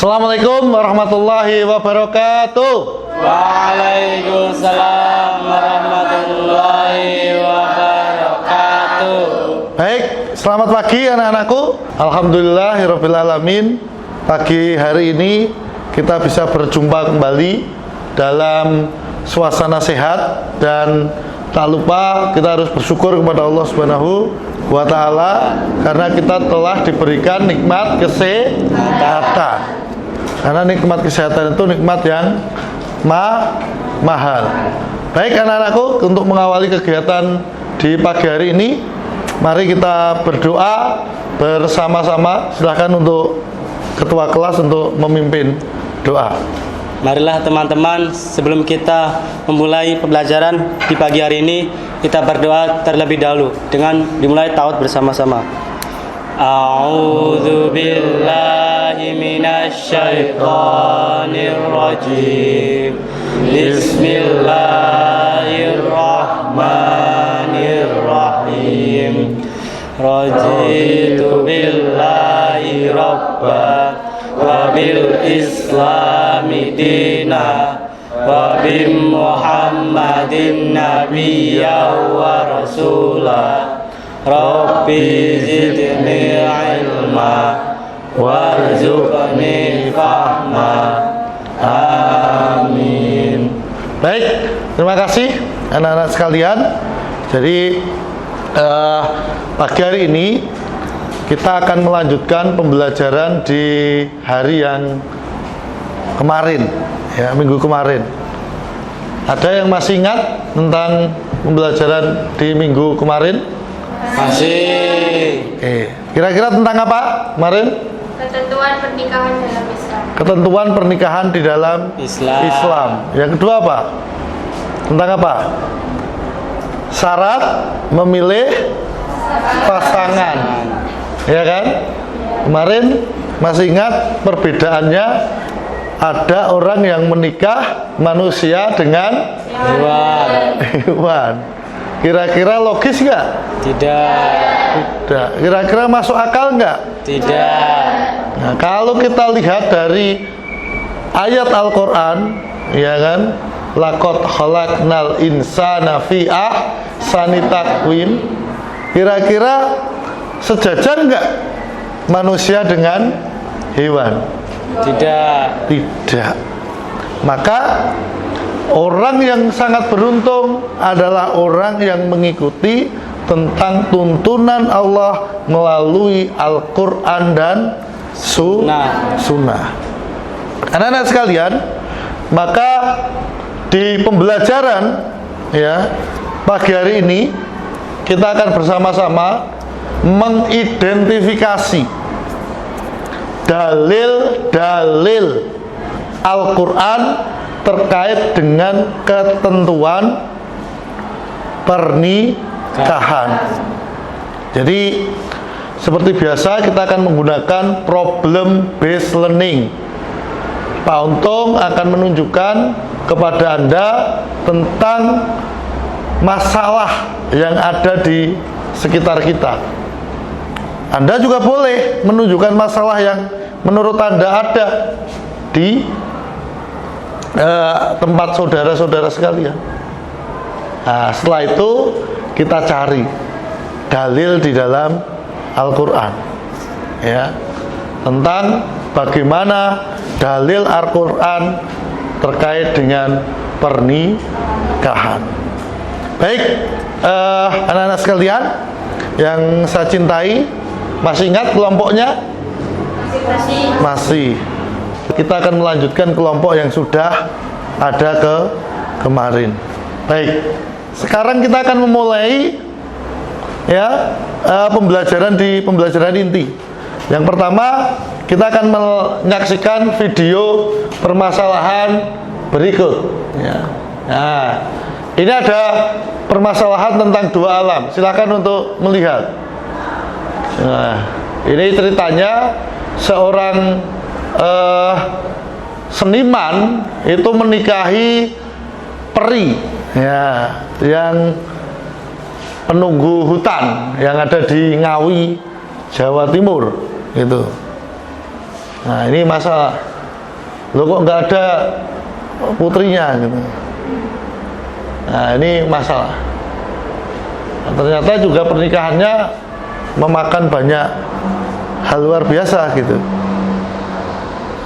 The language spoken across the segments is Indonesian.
Assalamualaikum warahmatullahi wabarakatuh. Waalaikumsalam warahmatullahi wabarakatuh. Baik, selamat pagi anak-anakku. Alhamdulillahirabbil alamin. Pagi hari ini kita bisa berjumpa kembali dalam suasana sehat, dan tak lupa kita harus bersyukur kepada Allah Subhanahu wa ta'ala karena kita telah diberikan nikmat kesehatan. Karena nikmat kesehatan itu nikmat yang mahal. Baik anak-anakku, untuk mengawali kegiatan di pagi hari ini, mari kita berdoa bersama-sama. Silahkan untuk ketua kelas untuk memimpin doa. Marilah teman-teman, sebelum kita memulai pembelajaran di pagi hari ini, kita berdoa terlebih dahulu dengan dimulai taawud bersama-sama. A'udzu billahi minasy syaithanir rajim. Bismillahirrahmanirrahim. Raditu billahi rabba wa bil islami dina wa bi muhammadin nabiyya wa rasula. Rabbi zidni ilma warzuqni fahma. Amin. Baik, terima kasih anak-anak sekalian. Jadi pagi hari ini kita akan melanjutkan pembelajaran di hari yang kemarin, ya, minggu kemarin. Ada yang masih ingat tentang pembelajaran di minggu kemarin? Masih. Kira-kira tentang apa kemarin? Ketentuan pernikahan dalam Islam. Ketentuan pernikahan di dalam Islam. Yang kedua apa? Tentang apa? Syarat memilih pasangan. Ya kan? Kemarin masih ingat perbedaannya, ada orang yang menikah manusia dengan hewan. Kira-kira logis nggak? Tidak. Kira-kira masuk akal nggak? Tidak. Nah, kalau kita lihat dari ayat Al-Quran, ya kan, laqad khalaqnal insana fi ahsani taqwim. Kira-kira sejajar nggak manusia dengan hewan? Tidak. Maka orang yang sangat beruntung adalah orang yang mengikuti tentang tuntunan Allah melalui Al-Quran dan Sunnah. Anak-anak sekalian, maka di pembelajaran, ya, pagi hari ini kita akan bersama-sama mengidentifikasi dalil-dalil Al-Quran terkait dengan ketentuan pernikahan. Jadi seperti biasa kita akan menggunakan problem based learning. Pak Untung akan menunjukkan kepada Anda tentang masalah yang ada di sekitar kita. Anda juga boleh menunjukkan masalah yang menurut Anda ada di tempat saudara-saudara sekalian. Nah, setelah itu kita cari dalil di dalam Al-Quran, ya, tentang bagaimana dalil Al-Quran terkait dengan pernikahan. Baik, anak-anak sekalian yang saya cintai, masih ingat kelompoknya? Masih. Kita akan melanjutkan kelompok yang sudah ada kemarin. Baik, sekarang kita akan memulai, ya, pembelajaran inti. Yang pertama, kita akan menyaksikan video permasalahan berikut, ya. Nah, ini ada permasalahan tentang dua alam. Silakan untuk melihat. Nah, ini ceritanya seorang seniman itu menikahi peri, ya, yang penunggu hutan yang ada di Ngawi, Jawa Timur, gitu. Nah, ini masalah. Loh kok nggak ada putrinya gitu. Nah, ini masalah. Nah, ternyata juga pernikahannya memakan banyak hal luar biasa gitu.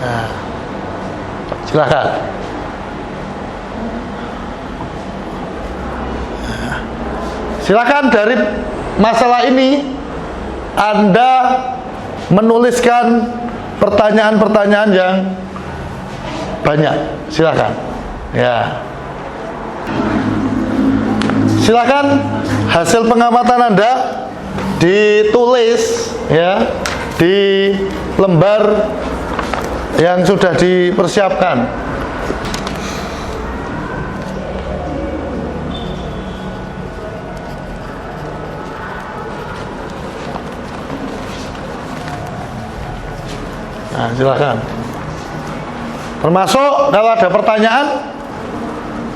Nah, silakan. Nah, silakan dari masalah ini Anda menuliskan pertanyaan-pertanyaan yang banyak. Silakan. Ya. Silakan hasil pengamatan Anda ditulis ya di lembar yang sudah dipersiapkan. Nah, silakan. Termasuk kalau ada pertanyaan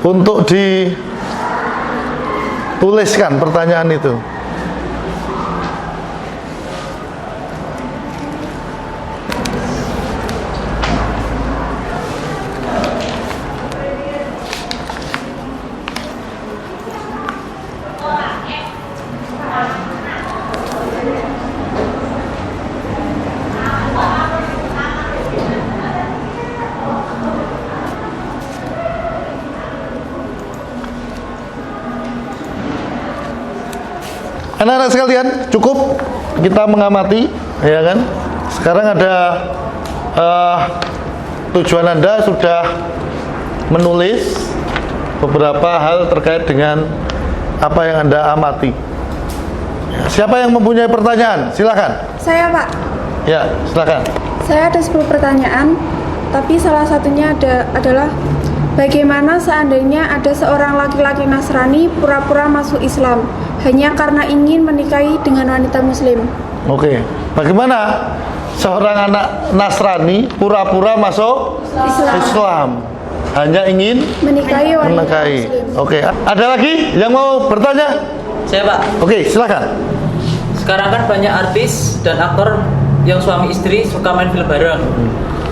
untuk dituliskan pertanyaan itu. Anak-anak sekalian, cukup kita mengamati, ya kan? Sekarang ada tujuan Anda sudah menulis beberapa hal terkait dengan apa yang Anda amati. Ya, siapa yang mempunyai pertanyaan? Silakan. Saya, Pak. Ya, silakan. Saya ada 10 pertanyaan, tapi salah satunya adalah bagaimana seandainya ada seorang laki-laki Nasrani pura-pura masuk Islam hanya karena ingin menikahi dengan wanita Muslim? Oke, bagaimana seorang anak Nasrani pura-pura masuk Islam hanya ingin menikahi wanita menikahi? Muslim. Oke, ada lagi yang mau bertanya? Saya, Pak. Oke, silakan. Sekarang kan banyak artis dan aktor yang suami istri suka main film bareng.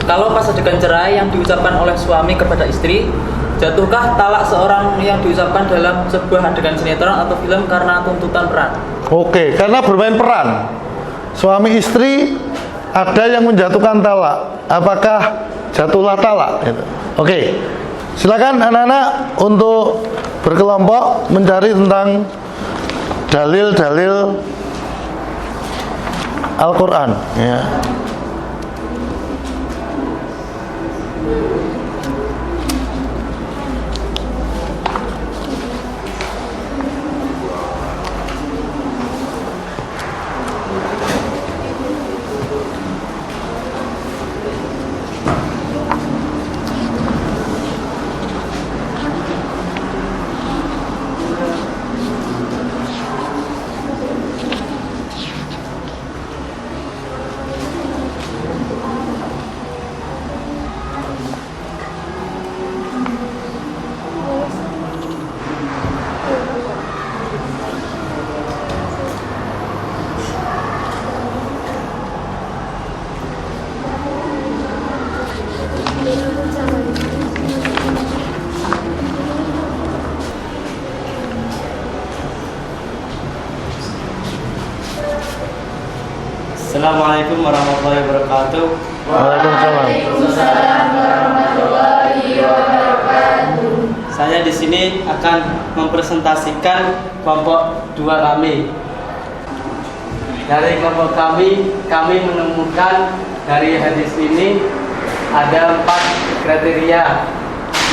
Kalau pas adegan cerai yang diucapkan oleh suami kepada istri, jatuhkah talak seorang yang diucapkan dalam sebuah adegan sinetron atau film karena tuntutan peran? Oke, karena bermain peran suami istri ada yang menjatuhkan talak. Apakah jatuhlah talak? Gitu. Oke, silakan anak-anak untuk berkelompok mencari tentang dalil-dalil Al-Quran. Ya. Assalamualaikum warahmatullahi wabarakatuh. Waalaikumsalam. Saya di sini akan mempresentasikan kelompok 2 kami. Dari kelompok kami menemukan dari hadis ini ada 4 kriteria,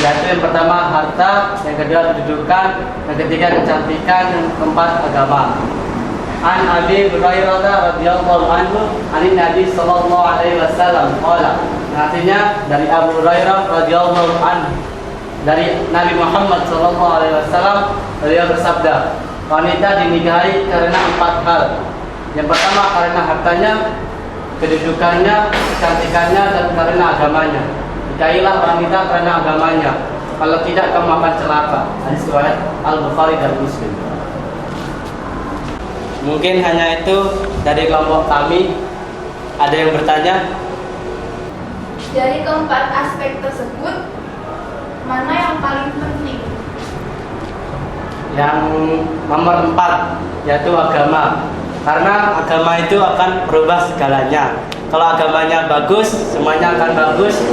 yaitu yang pertama harta, yang kedua kedudukan, yang ketiga kecantikan, yang keempat agama. An Abi Hurairah radhiyallahu anhu, ani Nabi sallallahu alaihi wasallam qala. Artinya dari Abu Hurairah radhiyallahu anhu, dari Nabi Muhammad sallallahu alaihi wasallam, beliau bersabda, wanita dinikahi karena 4 hal. Yang pertama karena hartanya, kedudukannya, kecantikannya, dan karena agamanya. Nikahilah wanita karena agamanya. Kalau tidak kamu akan celaka. Hadis riwayat Al-Bukhari dan Muslim. Mungkin hanya itu dari kelompok kami. Ada yang bertanya? Dari keempat aspek tersebut, mana yang paling penting? Yang nomor 4 yaitu agama. Karena agama itu akan berubah segalanya. Kalau agamanya bagus, semuanya akan bagus.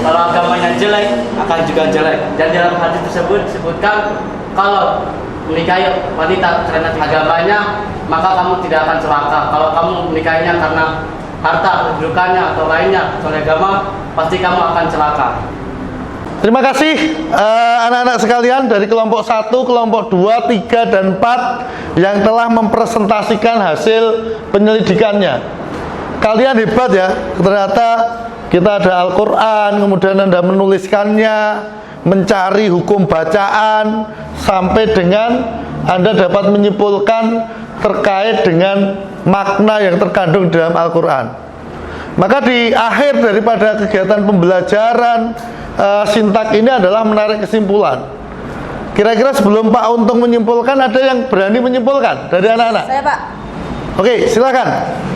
Kalau agamanya jelek, akan juga jelek. Dan dalam hadis tersebut disebutkan kalau menikahi wanita karena agamanya, maka kamu tidak akan celaka. Kalau kamu menikahinya karena harta, kedudukannya atau lainnya, soal agama, pasti kamu akan celaka. Terima kasih anak-anak sekalian dari kelompok 1, kelompok 2, 3, dan 4 yang telah mempresentasikan hasil penyelidikannya. Kalian hebat ya, ternyata kita ada Al-Quran, kemudian Anda menuliskannya, mencari hukum bacaan, sampai dengan Anda dapat menyimpulkan terkait dengan makna yang terkandung dalam Al-Quran. Maka di akhir daripada kegiatan pembelajaran sintak ini adalah menarik kesimpulan. Kira-kira sebelum Pak Untung menyimpulkan, ada yang berani menyimpulkan dari anak-anak? Saya, Pak. Oke, silakan.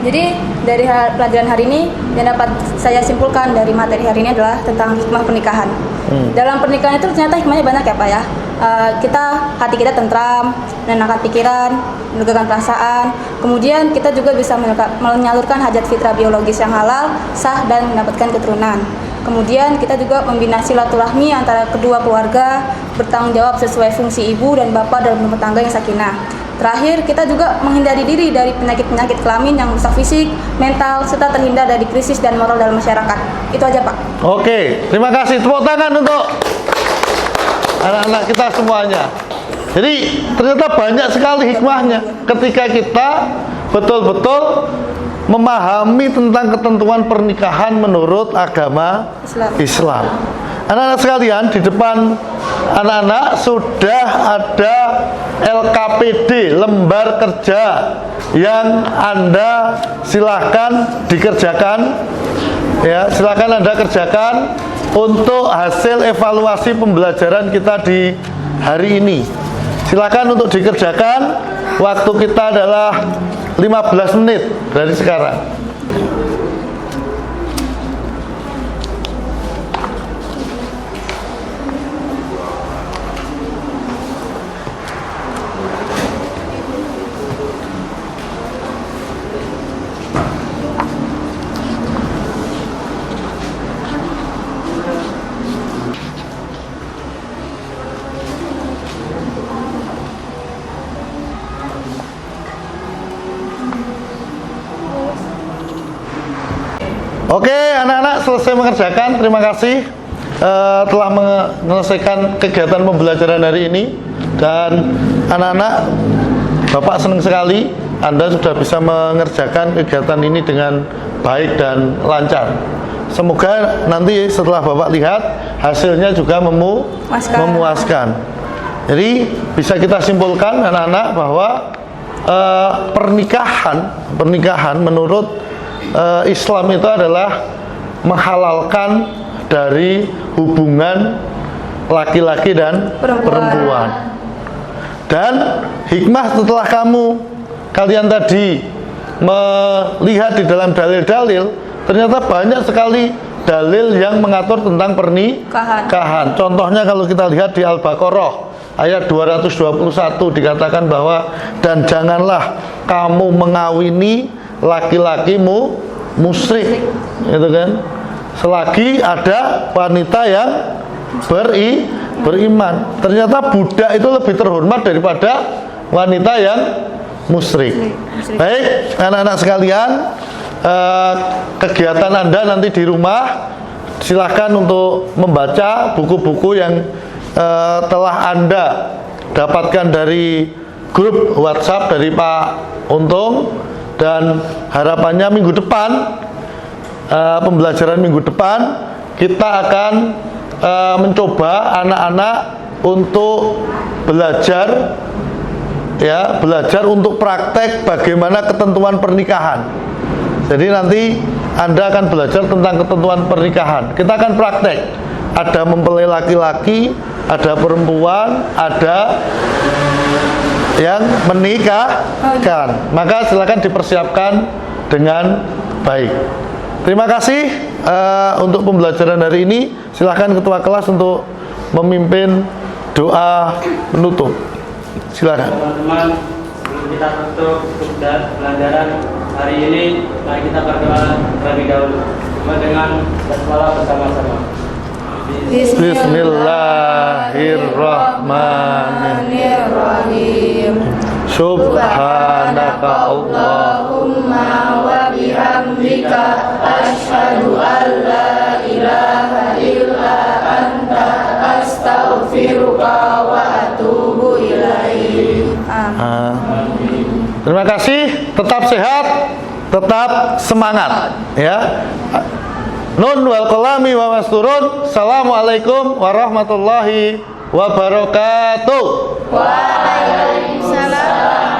Jadi dari pelajaran hari ini yang dapat saya simpulkan dari materi hari ini adalah tentang hikmah pernikahan. Dalam pernikahan itu ternyata hikmahnya banyak ya, Pak ya. Hati kita tentram, menenangkan pikiran, melegakan perasaan. Kemudian kita juga bisa menyalurkan hajat fitrah biologis yang halal, sah, dan mendapatkan keturunan. Kemudian kita juga membina silaturahmi antara kedua keluarga, bertanggung jawab sesuai fungsi ibu dan bapak dalam rumah tangga yang sakinah. Terakhir, kita juga menghindari diri dari penyakit-penyakit kelamin yang merusak fisik, mental, serta terhindar dari krisis dan moral dalam masyarakat. Itu aja, Pak. Oke, terima kasih. Tepuk tangan untuk anak-anak kita semuanya. Jadi ternyata banyak sekali hikmahnya ketika kita betul-betul memahami tentang ketentuan pernikahan menurut agama Islam. Anak-anak sekalian, di depan anak-anak sudah ada LKPD, lembar kerja, yang Anda silahkan dikerjakan. Ya, silahkan Anda kerjakan untuk hasil evaluasi pembelajaran kita di hari ini. Silakan untuk dikerjakan. Waktu kita adalah 15 menit dari sekarang. Oke, anak-anak selesai mengerjakan. Terima kasih telah menyelesaikan kegiatan pembelajaran hari ini. Dan anak-anak, Bapak senang sekali Anda sudah bisa mengerjakan kegiatan ini dengan baik dan lancar. Semoga nanti setelah Bapak lihat hasilnya juga memuaskan. Jadi bisa kita simpulkan anak-anak bahwa pernikahan menurut Islam itu adalah menghalalkan dari hubungan laki-laki dan perempuan. Dan hikmah setelah kalian tadi melihat di dalam dalil-dalil, ternyata banyak sekali dalil yang mengatur tentang pernikahan. Contohnya kalau kita lihat di Al-Baqarah ayat 221 dikatakan bahwa dan janganlah kamu mengawini laki-lakimu musyrik, gitu kan? Selagi ada wanita yang beriman. Ternyata budak itu lebih terhormat daripada wanita yang musyrik. Baik, anak-anak sekalian, kegiatan Anda nanti di rumah silahkan untuk membaca buku-buku yang telah Anda dapatkan dari grup WhatsApp dari Pak Untung. Dan harapannya minggu depan, pembelajaran minggu depan, kita akan mencoba anak-anak untuk belajar untuk praktek bagaimana ketentuan pernikahan. Jadi nanti Anda akan belajar tentang ketentuan pernikahan. Kita akan praktek. Ada mempelai laki-laki, ada perempuan, ada yang menikahkan. Maka silakan dipersiapkan dengan baik. Terima kasih untuk pembelajaran hari ini silahkan ketua kelas untuk memimpin doa penutup. Silakan. Teman-teman, sebelum kita tutup pelajaran hari ini, mari kita berdoa terlebih dahulu. Dengan basmalah bersama-sama. Bismillahirrahmanirrahim. Subhanaka Allahumma wa bihamdika asyhadu an la ilaha illa anta astaghfiruka wa atubu ilaik. Terima kasih, tetap sehat, tetap semangat ya. Nun wal qalami wa masturun. Assalamualaikum warahmatullahi wabarakatuh. Waalaikumsalam.